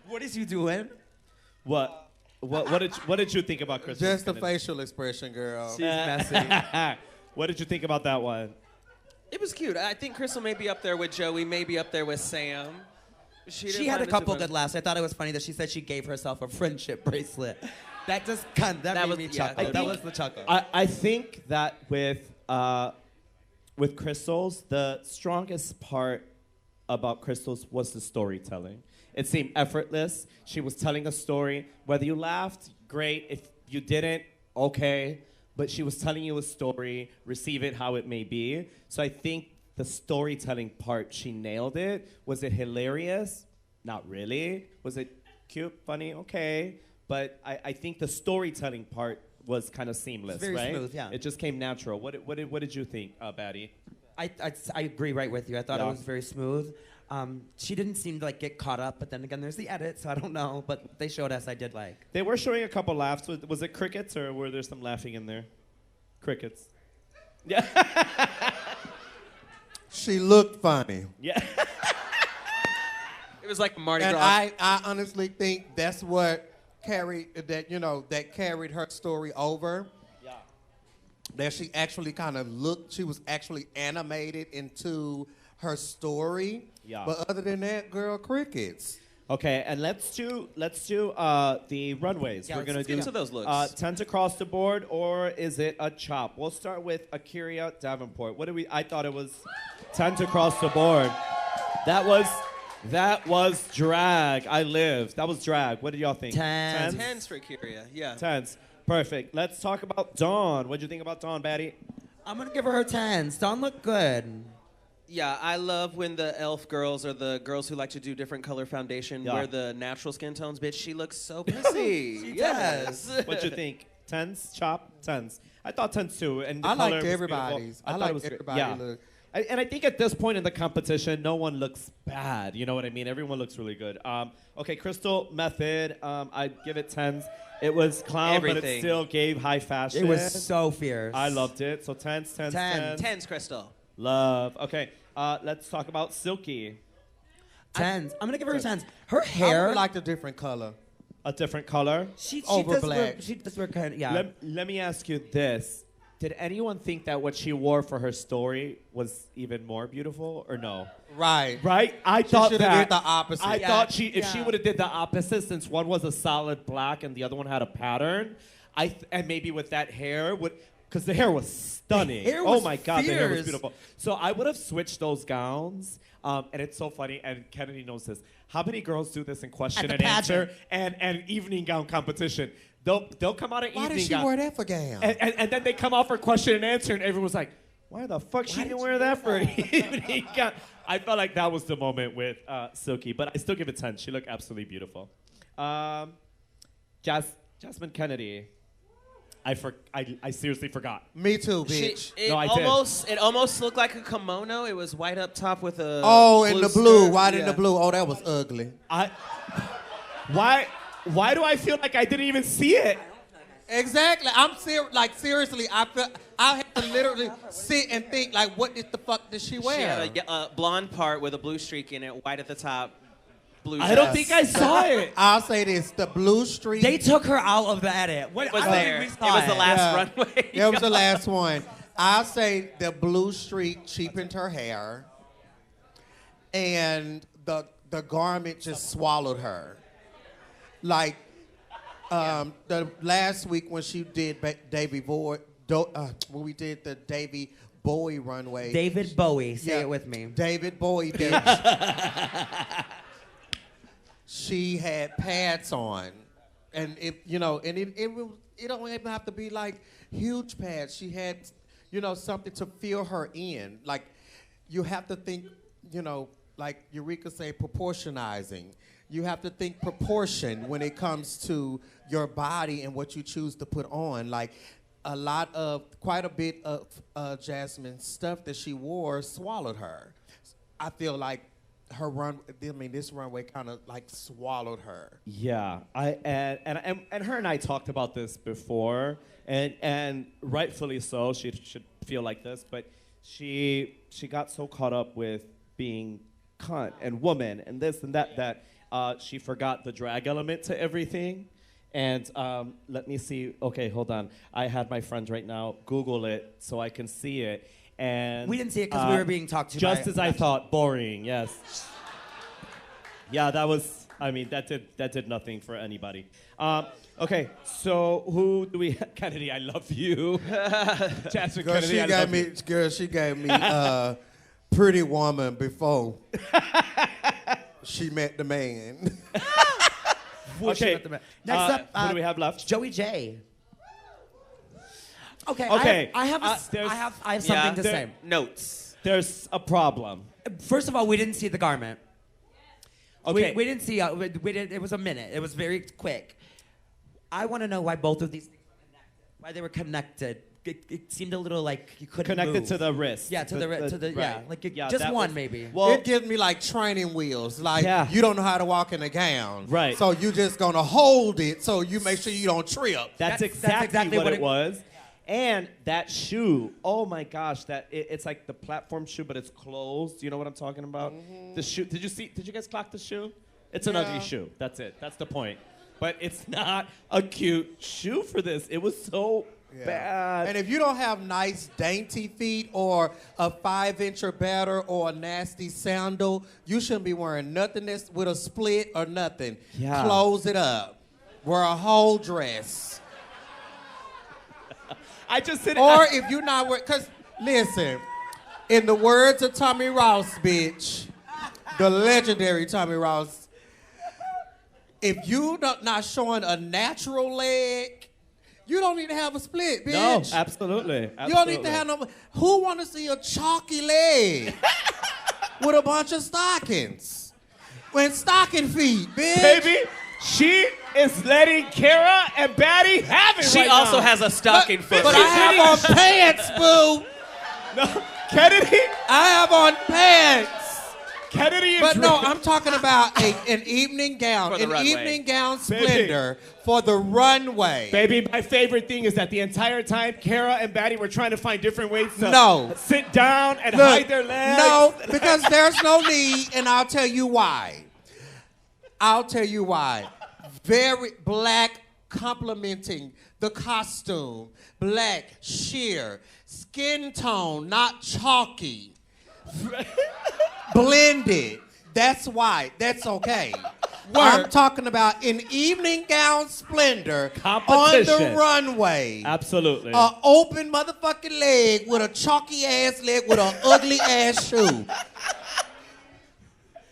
What is you doing? What did you think about Crystal? Just the facial expression, girl. She's messy. What did you think about that one? It was cute. I think Crystal may be up there with Joey, maybe up there with Sam. She had a couple good laughs. I thought it was funny that she said she gave herself a friendship bracelet. That just that made me chuckle. That was the chuckle. I think that with Crystal's, the strongest part about Crystal's was the storytelling. It seemed effortless. She was telling a story. Whether you laughed, great. If you didn't, okay. But she was telling you a story. Receive it how it may be. So I think the storytelling part, she nailed it. Was it hilarious? Not really. Was it cute, funny? Okay. But I think the storytelling part was kind of seamless, very right? Smooth, yeah. It just came natural. What did you think, Batty? I agree right with you. I thought it was very smooth. She didn't seem to like get caught up, but then again, there's the edit, so I don't know. But they showed us. I did like. They were showing a couple laughs. Was it crickets or were there some laughing in there? Crickets. Yeah. She looked funny. Yeah. It was like Mardi and Gras. I honestly think that's what carried her story over. Yeah. That she actually kind of looked. She was actually animated into her story. Yeah. But other than that, girl, crickets. Okay, and let's do the runways. Yeah, We're gonna do get into those looks. 10s across the board, or is it a chop? We'll start with Akira Davenport. I thought it was 10s across the board. That was drag. I lived. That was drag. What did y'all think? 10s. 10s for Kyria, yeah. 10s. Perfect. Let's talk about Dawn. What did you think about Dawn, Batty? I'm gonna give her 10s. Dawn looked good. Yeah, I love when the elf girls or the girls who like to do different color foundation wear the natural skin tones. Bitch, she looks so pretty. Yes. What'd you think? 10s, chop, 10s. I thought 10s too. And the I color liked was everybody's. beautiful. I liked everybody look. And I think at this point in the competition, no one looks bad. You know what I mean? Everyone looks really good. Okay, Crystal Method, I'd give it 10s. It was clown, but it still gave high fashion. It was so fierce. I loved it. So 10s, 10s, 10s. 10s, Crystal. Love. Okay, let's talk about Silky. 10s. I'm gonna give her 10s. Her hair. I would like a different color. A different color? She Over does black. She does wear kind of, yeah. Let me ask you this. Did anyone think that what she wore for her story was even more beautiful, or no? Right. Right? I She thought should have that. did the opposite. I Yeah, thought if she yeah. would have did the opposite, since one was a solid black and the other one had a pattern, and maybe with that hair because the hair was stunning. The hair was oh my God, the hair was fierce. beautiful. So I would have switched those gowns. And it's so funny, and Kennedy knows this. How many girls do this in question At and the answer and evening gown competition? They'll come out of Why evening did she gown. wear that for gown? And then they come out for question and answer, and everyone's like, why the fuck she didn't wear that for an evening gown? I felt like that was the moment with Silky, but I still give it 10. She looked absolutely beautiful. Jasmine Kennedy. I seriously forgot. Me too, bitch. It did. almost looked like a kimono. It was white up top with a In the blue. skirt. White in the blue. Oh, that was ugly. Why Why do I feel like I didn't even see it? Exactly. I'm seriously, I have to literally sit and think like, what the fuck did she wear? She had a blonde part with a blue streak in it, white at the top, blue. I don't think I saw it. I'll say this: the blue streak. They took her out of the edit. It was there. It was the last runway. It was the last one. I'll say the blue streak cheapened her hair, and the garment just swallowed her. Like the last week when she did when we did the Davy Bowie runway. David Bowie, say it with me. David Bowie did. She had pads on, and it don't even have to be like huge pads. She had, something to fill her in. Like, you have to think, like Eureka say, proportionizing. You have to think proportion when it comes to your body and what you choose to put on. Like, quite a bit of Jasmine's stuff that she wore swallowed her. I feel like this runway kind of like swallowed her. Yeah, and her and I talked about this before, and rightfully so. She should feel like this, but she got so caught up with being cunt and woman and this and that she forgot the drag element to everything. And let me see. Okay, hold on. I had my friend right now Google it so I can see it. And we didn't see it because we were being talked to. Just as I thought, boring. Yes. Yeah, that did nothing for anybody. Okay, so who do we? Kennedy, I love you. Jasmine Girl, Kennedy, I love you. Girl, she gave me Pretty Woman before she met the man. Okay. Next up, who do we have left? Joey J. Okay. Okay. I have something to say. Notes. There's a problem. First of all, we didn't see the garment. Okay. We didn't see. It was a minute. It was very quick. I want to know why both of these things were connected. Why they were connected. It seemed a little like you couldn't connected move. to the wrist. Yeah, Right. Just one maybe. Well, it gives me like training wheels. Like, you don't know how to walk in a gown. Right. So you just gonna hold it so you make sure you don't trip. That's exactly what it was. And that shoe, oh my gosh, it's like the platform shoe, but it's closed. You know what I'm talking about? Mm-hmm. The shoe, did you guys clock the shoe? It's an ugly shoe, that's it, that's the point. But it's not a cute shoe for this. It was so bad. And if you don't have nice dainty feet or a 5-inch or better or a nasty sandal, you shouldn't be wearing nothing that's with a split or nothing. Yeah. Close it up. Wear a whole dress. I just said Or if you're not wearing, because listen, in the words of Tommy Ross, bitch, the legendary Tommy Ross, if you not showing a natural leg, you don't need to have a split, bitch. No, absolutely. You don't need to have no. Who want to see a chalky leg with a bunch of stockings? When stocking feet, bitch. Baby, she is letting Kara and Batty have it. She right also now. has a stocking foot. But I have on pants, boo. No, Kennedy. I have on pants. Kennedy is But no, I'm talking about an evening gown. For the An runway. evening gown splendor for the runway. Baby, my favorite thing is that the entire time, Kara and Batty were trying to find different ways to sit down and hide their legs. No, because there's no need, and I'll tell you why. Very black complementing the costume. Black, sheer, skin tone, not chalky. Blended. That's why. That's okay. I'm talking about an evening gown splendor on the runway. Absolutely. An open motherfucking leg with a chalky ass leg with an ugly ass shoe.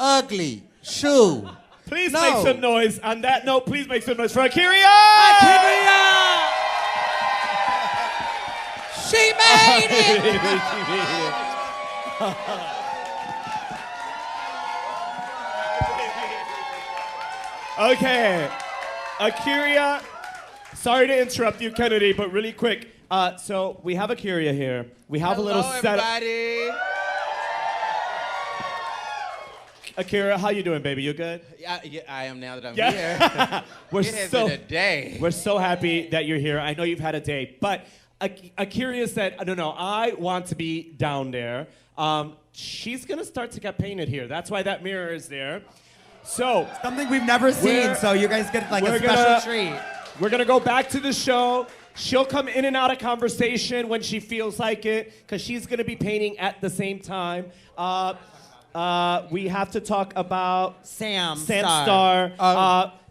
Ugly shoe. Please make some noise. On that note, please make some noise for Akiria! She made it! Okay. Akiria, sorry to interrupt you, Kennedy, but really quick. So we have Akiria here. We have a little setup. Everybody. Akira, how you doing, baby? You good? Yeah, I am now that I'm here. It has been a day. We're so happy that you're here. I know you've had a day, but Akira said, no, I want to be down there. She's gonna start to get painted here. That's why that mirror is there. So something we've never seen. So you guys get like a special treat. We're gonna go back to the show. She'll come in and out of conversation when she feels like it, because she's gonna be painting at the same time. We have to talk about Sam Star.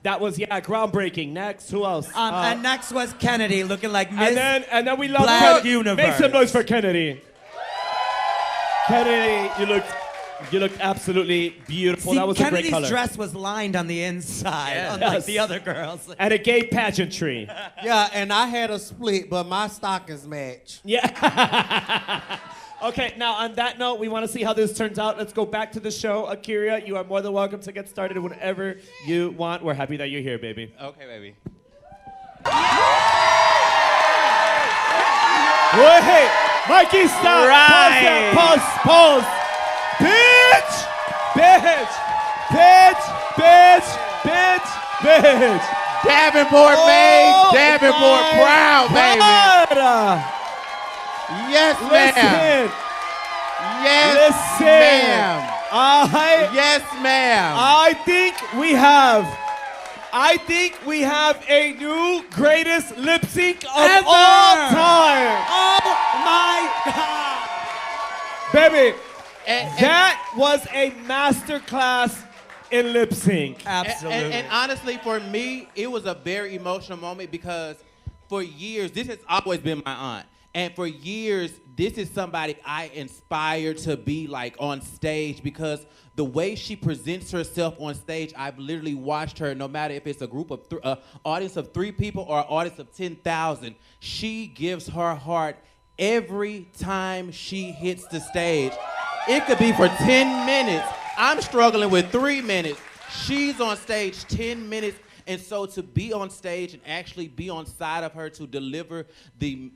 That was groundbreaking. Next, who else? And next was Kennedy, looking like Miss and then we love Black Universe. Make some noise for Kennedy. Kennedy, you looked absolutely beautiful. See, that was Kennedy's a great color. dress was lined on the inside, unlike the other girls. And it gave pageantry. Yeah, and I had a split, but my stockings match. Yeah. Okay, now on that note, we want to see how this turns out. Let's go back to the show. Akira, you are more than welcome to get started whenever you want. We're happy that you're here, baby. Okay, baby. Wait, Mikey, stop. Right. Pause. Bitch. Davenport made Davenport proud, baby. Yes, ma'am. Yes, ma'am. Yes, ma'am. I think we have a new greatest lip sync of all time. Oh my God. Baby, that was a masterclass in lip sync. Absolutely. And honestly, for me, it was a very emotional moment because for years, this has always been my aunt. And for years, this is somebody I inspired to be like on stage because the way she presents herself on stage, I've literally watched her, no matter if it's a group of audience of 3 people or an audience of 10,000, she gives her heart every time she hits the stage. It could be for 10 minutes. I'm struggling with 3 minutes. She's on stage 10 minutes. And so to be on stage and actually be on side of her to deliver the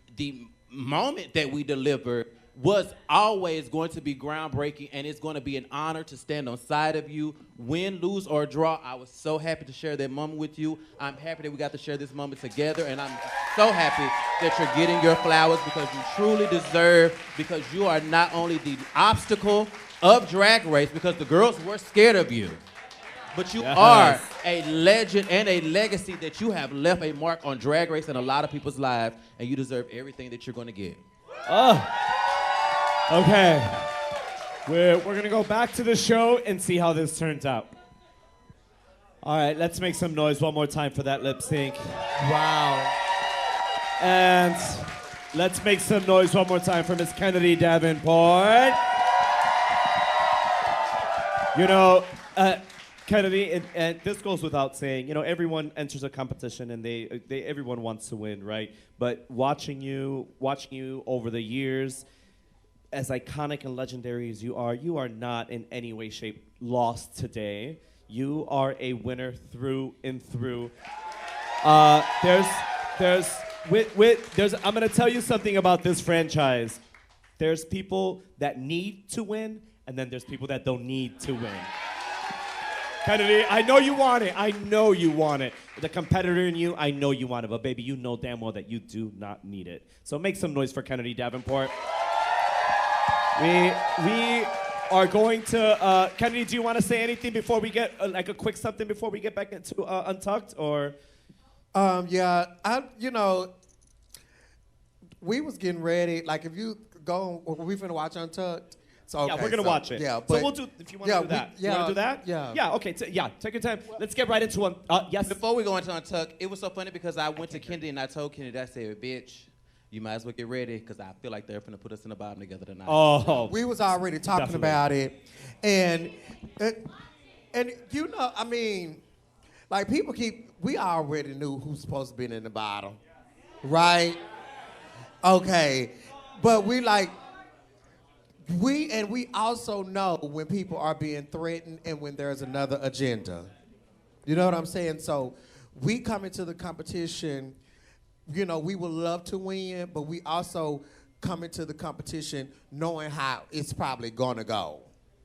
moment that we delivered was always going to be groundbreaking, and it's going to be an honor to stand on side of you, win, lose, or draw. I was so happy to share that moment with you. I'm happy that we got to share this moment together, and I'm so happy that you're getting your flowers because you truly deserve, because you are not only the obstacle of Drag Race, because the girls were scared of you, but you are a legend and a legacy that you have left a mark on Drag Race and a lot of people's lives, and you deserve everything that you're going to get. Okay. We're going to go back to the show and see how this turns out. All right, let's make some noise one more time for that lip sync. Wow. And let's make some noise one more time for Miss Kennedy Davenport. You know, Kennedy, and this goes without saying, you know, everyone enters a competition and everyone wants to win, right? But watching you over the years, as iconic and legendary as you are not in any way, shape lost today. You are a winner through and through. I'm gonna tell you something about this franchise. There's people that need to win, and then there's people that don't need to win. Kennedy, I know you want it. The competitor in you, I know you want it. But baby, you know damn well that you do not need it. So make some noise for Kennedy Davenport. We are going to, Kennedy, do you want to say anything before we get, like a quick something before we get back into Untucked, or? We was getting ready, like if you go, we finna watch Untucked. Okay, yeah, we're gonna watch it. Yeah, so we'll do. If you want to do that, you want to do that? Yeah. Yeah. Okay. Take your time. Let's get right into one. Yes. Before we go into Untucked, it was so funny because I went to Kennedy and I told Kennedy, I said, "Bitch, you might as well get ready because I feel like they're gonna put us in the bottom together tonight." Oh. We was already talking about it, and you know, I mean, like we already knew who's supposed to be in the bottom, right? Okay, but we also know when people are being threatened and when there's another agenda. You know what I'm saying? So we come into the competition, you know, we would love to win, but we also come into the competition knowing how it's probably gonna go.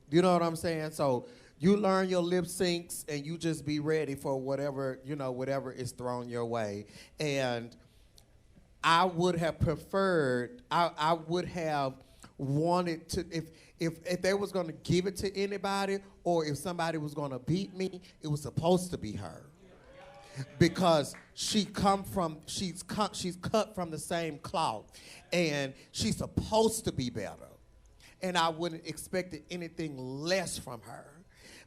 You know what I'm saying? So you learn your lip syncs and you just be ready for whatever, whatever is thrown your way. And I would have preferred, I would have wanted to, if they was gonna give it to anybody or if somebody was gonna beat me, it was supposed to be her. Because she's cut from the same cloth and she's supposed to be better. And I wouldn't expect anything less from her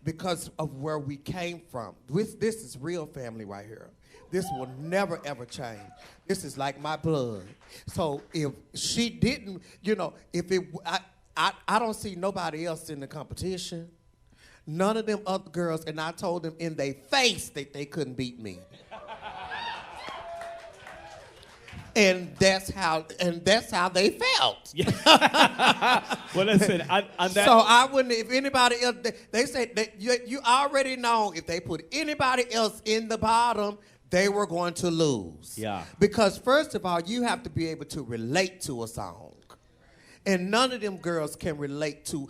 because of where we came from. This is real family right here. This will never, ever change. This is like my blood. So if she didn't, I don't see nobody else in the competition. None of them other girls, and I told them in their face that they couldn't beat me. And that's how they felt. Well, listen, on that. So I wouldn't, if anybody else, they said that you already know if they put anybody else in the bottom, they were going to lose. Yeah. Because first of all, you have to be able to relate to a song. And none of them girls can relate to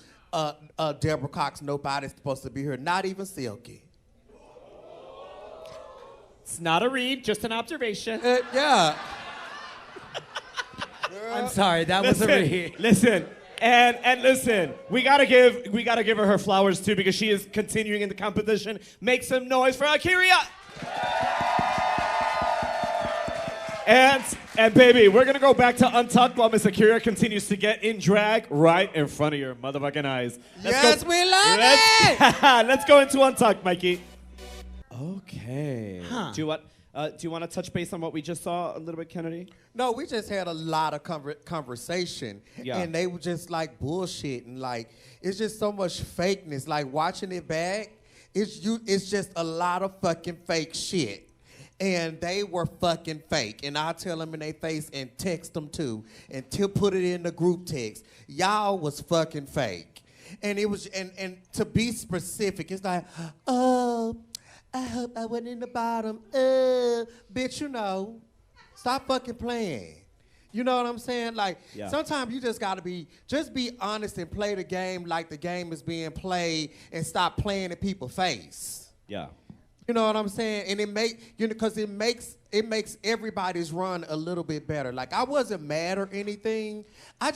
Deborah Cox. Nobody's supposed to be here, not even Silky. It's not a read, just an observation. Yeah. I'm sorry, that was a read. Listen, and listen, we gotta give her flowers too because she is continuing in the competition. Make some noise for Akira. And baby, we're gonna go back to Untucked while Miss Akira continues to get in drag right in front of your motherfucking eyes. We love it! Let's go into Untucked, Mikey. Okay. Huh. Do you want to touch base on what we just saw a little bit, Kennedy? No, we just had a lot of conversation. Yeah. And they were just like bullshit and like, it's just so much fakeness. Like watching it back, it's just a lot of fucking fake shit. And they were fucking fake. And I'll tell them in their face and text them too. And put it in the group text. Y'all was fucking fake. And it was, and to be specific, it's like, oh, I hope I went in the bottom. Bitch, stop fucking playing. You know what I'm saying? Like, sometimes you just gotta be honest and play the game like the game is being played and stop playing in people's face. Yeah. You know what I'm saying? And it makes everybody's run a little bit better. Like, I wasn't mad or anything. I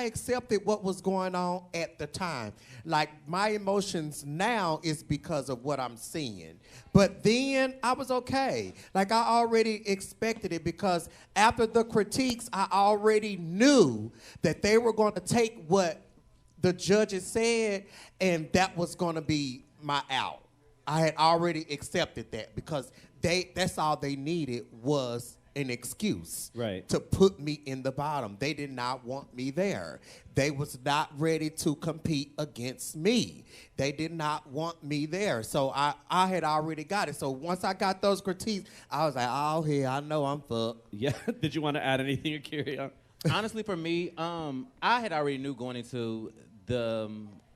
accepted what was going on at the time. Like, my emotions now is because of what I'm seeing. But then I was okay. Like, I already expected it because after the critiques, I already knew that they were going to take what the judges said and that was going to be my out. I had already accepted that because that's all they needed was an excuse to put me in the bottom. They did not want me there. They was not ready to compete against me. They did not want me there. So I had already got it. So once I got those critiques, I was like, oh, here, I know I'm fucked. Yeah. Did you want to add anything, Akira? Honestly, for me, I had already knew going into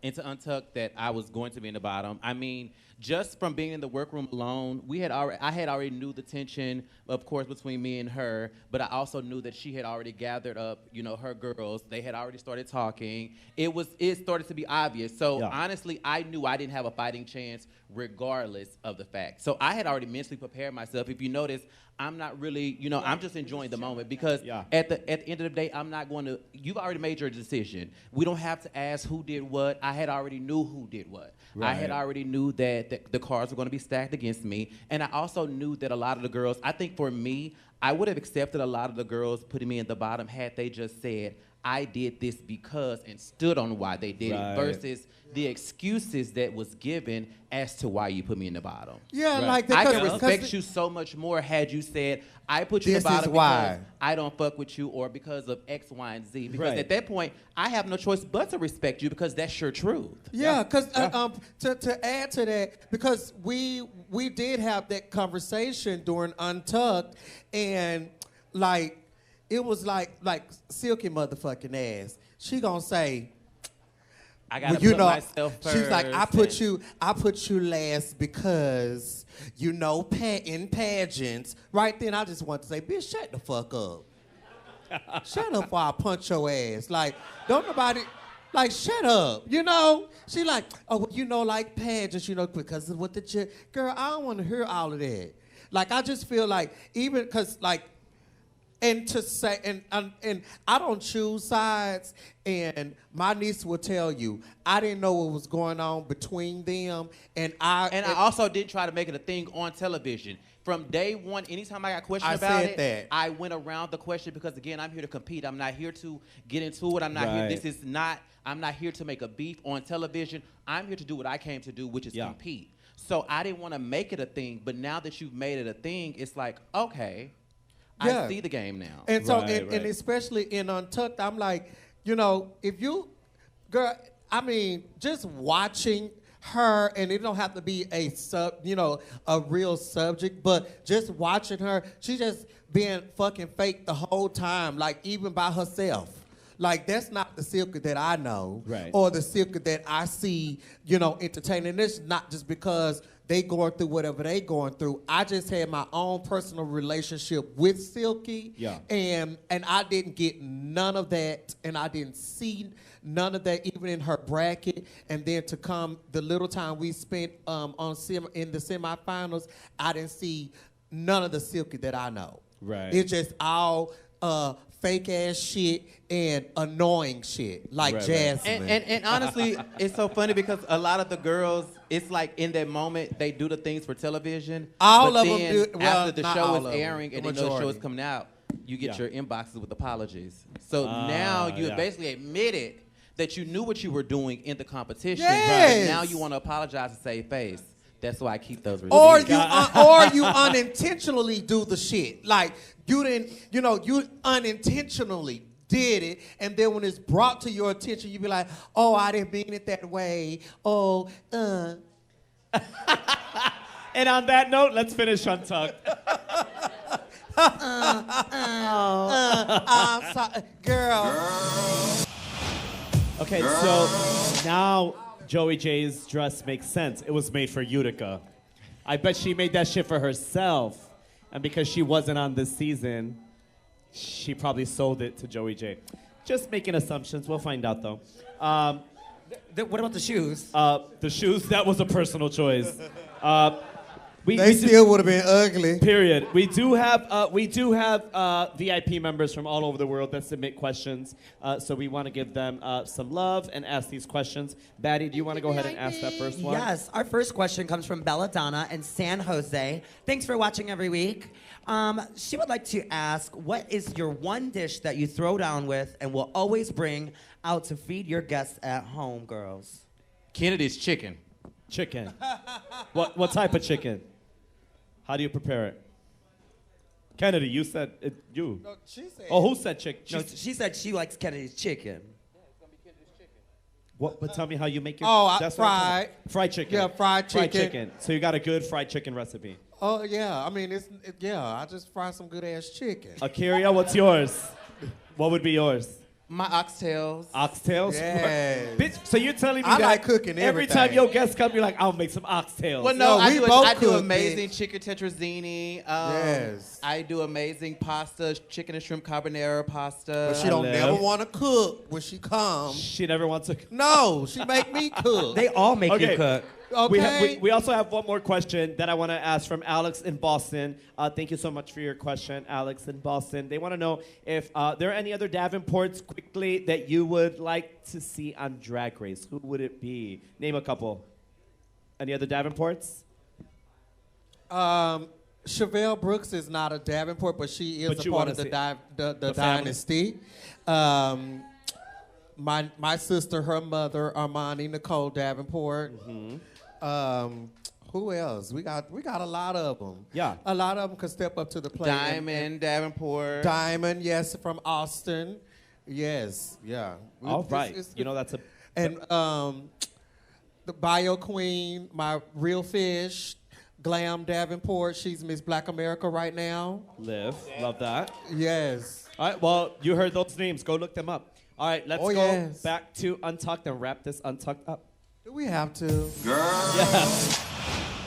Untucked that I was going to be in the bottom. I mean, just from being in the workroom alone, I had already knew the tension, of course, between me and her, but I also knew that she had already gathered up, her girls. They had already started talking. It started to be obvious. So honestly, I knew I didn't have a fighting chance regardless of the fact. So I had already mentally prepared myself. If you notice, I'm not really, I'm just enjoying the moment because at the end of the day, I'm not going to, you've already made your decision. We don't have to ask who did what. I had already knew who did what. Right. I had already knew that the cards were going to be stacked against me. And I also knew that a lot of the girls, I think for me, I would have accepted a lot of the girls putting me in the bottom had they just said, I did this because and stood on why they did it versus the excuses that was given as to why you put me in the bottom. Yeah, like I can respect you so much more had you said I put you in the bottom because I don't fuck with you or because of X, Y, and Z. Because at that point, I have no choice but to respect you because that's your truth. Yeah, because to add to that, because we did have that conversation during Untucked, and like it was like Silky motherfucking ass. She gonna say, I gotta put myself first. She's like, I put you last because, in pageants. Right then, I just want to say, bitch, shut the fuck up. Shut up or I'll punch your ass. Like, don't nobody Like, shut up, you know? She like, oh, well, you know, like pageants, you know, because of what the girl, I don't want to hear all of that. Like, I just feel like, even because, like, and to say, and I don't choose sides, and my niece will tell you, I didn't know what was going on between them, and I also didn't try to make it a thing on television. From day one, anytime I got questioned about it, I went around the question because, again, I'm here to compete. I'm not here to get into it. I'm not here. I'm not here to make a beef on television. I'm here to do what I came to do, which is compete. So I didn't want to make it a thing, but now that you've made it a thing, it's like, okay, I see the game now. And so, and especially in Untucked, I'm like, you know, if you, girl, I mean, just watching her, and it don't have to be a real subject, but just watching her, she just being fucking fake the whole time, like even by herself. Like, that's not the Silky that I know, or the Silky that I see, you know, entertaining. This not just because they going through whatever they going through. I just had my own personal relationship with Silky, and I didn't get none of that, and I didn't see none of that even in her bracket. And then to come the little time we spent in the semifinals, I didn't see none of the Silky that I know. It's just all fake ass shit and annoying shit like Jasmine. And honestly, it's so funny because a lot of the girls, it's like in that moment they do the things for television. All of them do. Well, after the show is airing and they know the show is coming out, you get your inboxes with apologies. So now you basically admitted that you knew what you were doing in the competition. But now you want to apologize and save face. That's why I keep those receipts. Or you unintentionally do the shit. Like, you didn't, you know, you unintentionally did it, and then when it's brought to your attention, you be like, oh, I didn't mean it that way. Oh, And on that note, let's finish Untucked. I'm sorry, girl. Okay, so now Joey J's dress makes sense. It was made for Utica. I bet she made that shit for herself. And because she wasn't on this season, she probably sold it to Joey J. Just making assumptions. We'll find out, though. What about the shoes? The shoes, that was a personal choice. They still would have been ugly. Period. We do have VIP members from all over the world that submit questions, so we want to give them some love and ask these questions. Batty, do you want to go ahead and ask that first one? Yes. Our first question comes from Belladonna in San Jose. Thanks for watching every week. She would like to ask, what is your one dish that you throw down with and will always bring out to feed your guests at home, girls? Kennedy's chicken. Chicken. What type of chicken? How do you prepare it? Kennedy, you said it. You. No, she said. Oh, who said chicken? No, she said she likes Kennedy's chicken. Yeah, it's gonna be Kennedy's chicken. What? But tell me how you make your. Fried. Fried chicken. Yeah, fried chicken. Fried chicken. So you got a good fried chicken recipe. Oh yeah, I mean I just fry some good ass chicken. Akiria, what's yours? What would be yours? My oxtails. Oxtails? Yes. Bitch, so you're telling me I that like cooking every everything. time your guests come, you're like, I'll make some oxtails. Well, no, I do cook, amazing bitch. chicken tetrazzini. Yes. I do amazing pasta, chicken and shrimp carbonara pasta. But she don't never want to cook when she comes. She never wants to. No, she make me cook. They all make you cook. Okay. We also have one more question that I want to ask from Alex in Boston. Thank you so much for your question, Alex in Boston. They want to know if there are any other Davenports quickly that you would like to see on Drag Race. Who would it be? Name a couple. Any other Davenports? Chevelle Brooks is not a Davenport, but she is a part of the dynasty. My sister, her mother, Armani Nicole Davenport. Mm-hmm. Who else? We got a lot of them. Yeah. A lot of them could step up to the plate. Diamond, Davenport. Diamond, yes, from Austin. Yes, yeah. All right. You know, that's a... And the Bio Queen, my real fish, Glam Davenport. She's Miss Black America right now. Liv. Love that. Yes. All right, well, you heard those names. Go look them up. All right, let's go back to Untucked and wrap this Untucked up. Do we have to? Yeah.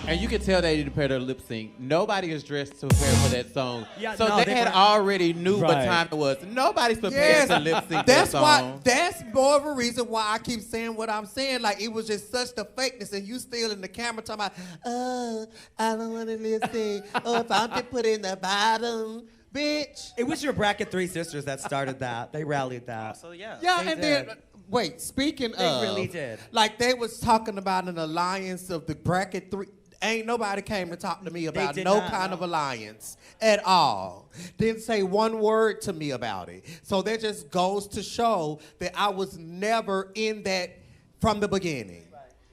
And you can tell they didn't prepare their lip sync. Nobody is dressed to prepare for that song. Yeah, so no, they had already knew what time it was. Nobody's prepared to lip sync that song. That's more of a reason why I keep saying what I'm saying. Like, it was just such the fakeness, and you still in the camera talking about, oh, I don't want to lip sync. Oh, if I'm to put in the bottom, bitch. It was your Bracket Three Sisters that started that. They rallied that. So yeah. Yeah, They and did. then, wait, speaking They of. really did. Like, they was talking about an alliance of the Bracket 3. Ain't nobody came to talk to me about did no not, kind no. of alliance at all. Didn't say one word to me about it. So that just goes to show that I was never in that from the beginning.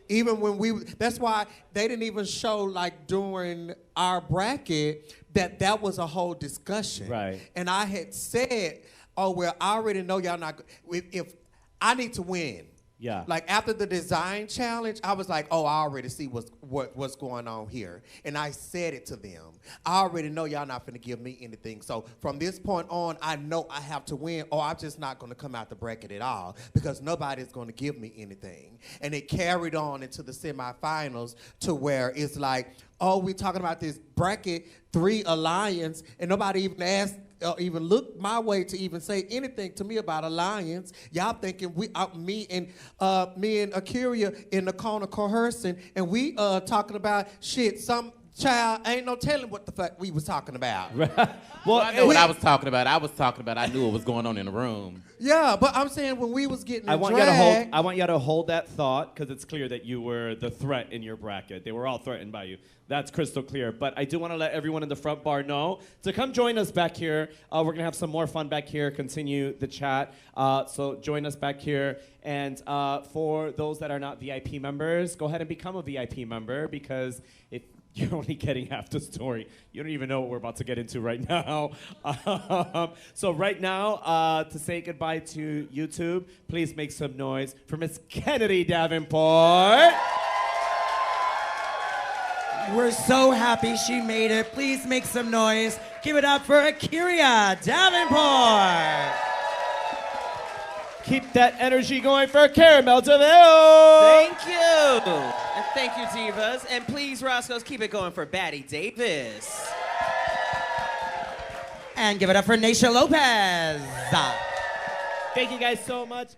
Even when that's why they didn't even show, like, during our bracket that was a whole discussion. Right. And I had said, oh, well, I already know y'all not, if I need to win. Yeah. Like, after the design challenge, I was like, oh, I already see what's going on here. And I said it to them. I already know y'all not finna give me anything. So from this point on, I know I have to win, or I'm just not gonna come out the bracket at all, because nobody's gonna give me anything. And it carried on into the semifinals to where it's like, oh, we're talking about this Bracket 3 alliance, and nobody even asked, even looked my way to even say anything to me about alliance. Y'all thinking me and Akira in the corner coercing, and we talking about shit. Some child ain't no telling what the fuck we was talking about. Well, I know what I was talking about. I knew what was going on in the room. Yeah, but I'm saying when we was getting I want you to hold that thought, because it's clear that you were the threat in your bracket. They were all threatened by you. That's crystal clear. But I do want to let everyone in the front bar know to come join us back here. We're going to have some more fun back here, continue the chat. So join us back here. And for those that are not VIP members, go ahead and become a VIP member, because if you're only getting half the story, you don't even know what we're about to get into right now. So right now, to say goodbye to YouTube, please make some noise for Miss Kennedy Davenport. We're so happy she made it. Please make some noise. Give it up for Akira Davenport. Keep that energy going for Caramel DeVille. Thank you. And thank you, Divas. And please, Roscoe's, keep it going for Batty Davis. And give it up for Naysha Lopez. Thank you guys so much.